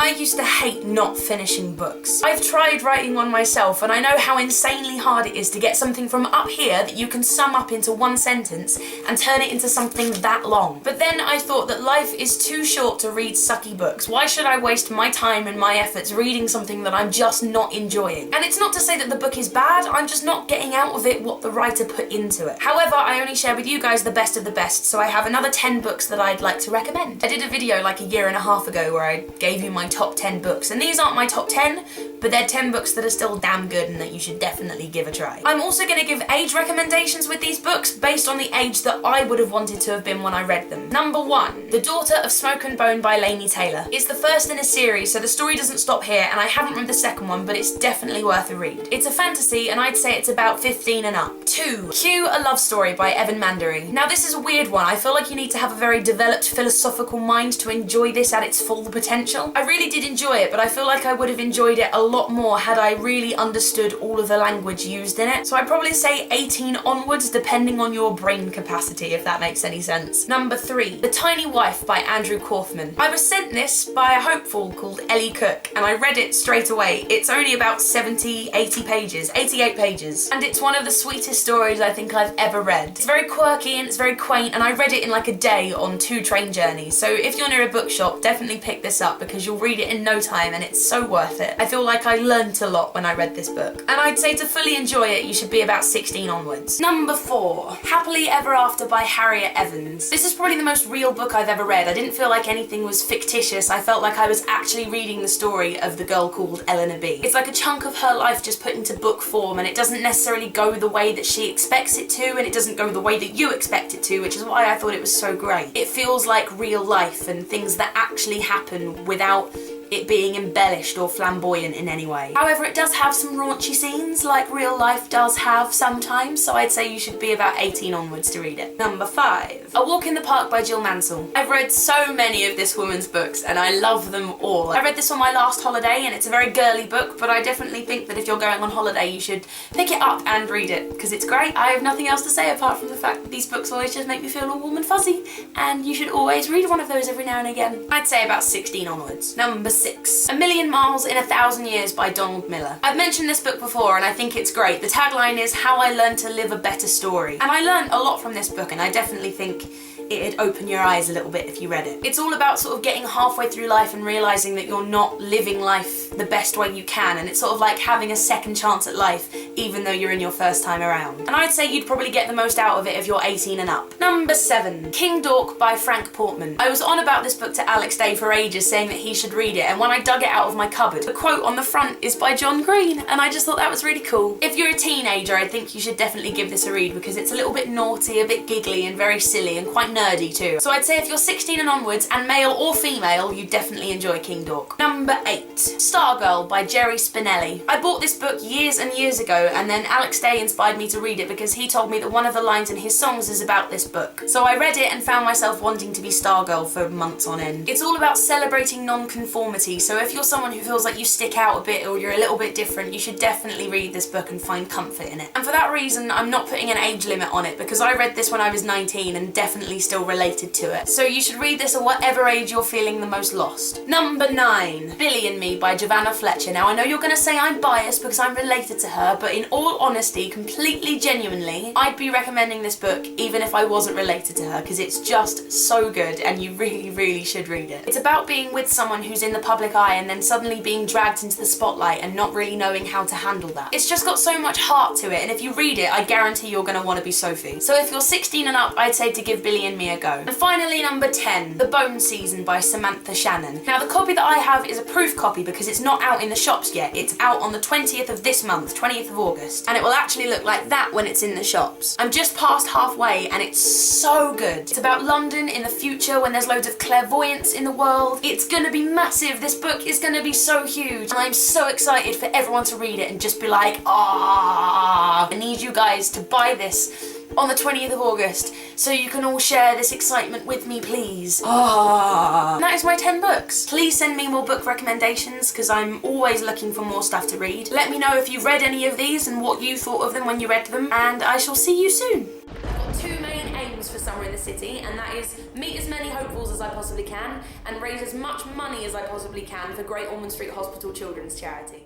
I used to hate not finishing books. I've tried writing one myself, and I know how insanely hard it is to get something from up here that you can sum up into one sentence and turn it into something that long. But then I thought that life is too short to read sucky books. Why should I waste my time and my efforts reading something that I'm just not enjoying? And it's not to say that the book is bad, I'm just not getting out of it what the writer put into it. However, I only share with you guys the best of the best, so I have another 10 books that I'd like to recommend. I did a video like a year and a half ago where I gave you my top 10 books, and these aren't my top 10, but they're 10 books that are still damn good and that you should definitely give a try. I'm also going to give age recommendations with these books based on the age that I would have wanted to have been when I read them. Number 1, The Daughter of Smoke and Bone by Laini Taylor. It's the first in a series, so the story doesn't stop here, and I haven't read the second one, but it's definitely worth a read. It's a fantasy, and I'd say it's about 15 and up. 2, Q, A Love Story by Evan Mandery. Now this is a weird one. I feel like you need to have a very developed philosophical mind to enjoy this at its full potential. I really did enjoy it, but I feel like I would have enjoyed it a lot more had I really understood all of the language used in it. So I'd probably say 18 onwards, depending on your brain capacity, if that makes any sense. Number 3, The Tiny Wife by Andrew Kaufman. I was sent this by a hopeful called Ellie Cook, and I read it straight away. It's only about 88 pages, and it's one of the sweetest stories I think I've ever read. It's very quirky and it's very quaint, and I read it in like a day on 2 train journeys. So if you're near a bookshop, definitely pick this up because you'll read it in no time and it's so worth it. I feel like I learnt a lot when I read this book. And I'd say to fully enjoy it, you should be about 16 onwards. Number 4, Happily Ever After by Harriet Evans. This is probably the most real book I've ever read. I didn't feel like anything was fictitious. I felt like I was actually reading the story of the girl called Eleanor B. It's like a chunk of her life just put into book form, and it doesn't necessarily go the way that she expects it to, and it doesn't go the way that you expect it to, which is why I thought it was so great. It feels like real life and things that actually happen without it being embellished or flamboyant in any way. However, it does have some raunchy scenes like real life does have sometimes, so I'd say you should be about 18 onwards to read it. Number 5, A Walk in the Park by Jill Mansell. I've read so many of this woman's books and I love them all. I read this on my last holiday and it's a very girly book, but I definitely think that if you're going on holiday you should pick it up and read it because it's great. I have nothing else to say apart from the fact that these books always just make me feel all warm and fuzzy, and you should always read one of those every now and again. I'd say about 16 onwards. Number 6, A Million Miles in 1,000 Years by Donald Miller. I've mentioned this book before and I think it's great. The tagline is How I Learned to Live a Better Story. And I learned a lot from this book, and I definitely think it'd open your eyes a little bit if you read it. It's all about sort of getting halfway through life and realising that you're not living life the best way you can, and it's sort of like having a second chance at life even though you're in your first time around. And I'd say you'd probably get the most out of it if you're 18 and up. Number 7, King Dork by Frank Portman. I was on about this book to Alex Day for ages, saying that he should read it, and when I dug it out of my cupboard, the quote on the front is by John Green, and I just thought that was really cool. If you're a teenager, I think you should definitely give this a read because it's a little bit naughty, a bit giggly, and very silly, and quite nerdy too. So I'd say if you're 16 and onwards, and male or female, you definitely enjoy King Dork. Number 8, Stargirl by Jerry Spinelli. I bought this book years and years ago, and then Alex Day inspired me to read it because he told me that one of the lines in his songs is about this book. So I read it and found myself wanting to be Stargirl for months on end. It's all about celebrating non-conformity, so if you're someone who feels like you stick out a bit or you're a little bit different, you should definitely read this book and find comfort in it. And for that reason, I'm not putting an age limit on it because I read this when I was 19 and definitely still related to it. So you should read this at whatever age you're feeling the most lost. Number 9, Billy and Me by Giovanna Fletcher. Now I know you're gonna say I'm biased because I'm related to her, but in all honesty, completely genuinely, I'd be recommending this book even if I wasn't related to her because it's just so good and you really, really should read it. It's about being with someone who's in the public eye and then suddenly being dragged into the spotlight and not really knowing how to handle that. It's just got so much heart to it, and if you read it, I guarantee you're gonna want to be Sophie. So if you're 16 and up, I'd say to give Billy and Me a go. And finally, number 10, The Bone Season by Samantha Shannon. Now the copy that I have is a proof copy because it's not out in the shops yet. It's out on the 20th of this month, 20th of August, and it will actually look like that when it's in the shops. I'm just past halfway and it's so good. It's about London in the future when there's loads of clairvoyance in the world. It's gonna be massive. This book is gonna be so huge, and I'm so excited for everyone to read it and just be like, ah! I need you guys to buy this on the 20th of August so you can all share this excitement with me, please. And that is my 10 books. Please send me more book recommendations because I'm always looking for more stuff to read. Let me know if you read any of these and what you thought of them when you read them, and I shall see you soon. I've got 2 main aims for for summer in the city, and that is meet as many hopefuls as I possibly can and raise as much money as I possibly can for Great Ormond Street Hospital Children's Charity.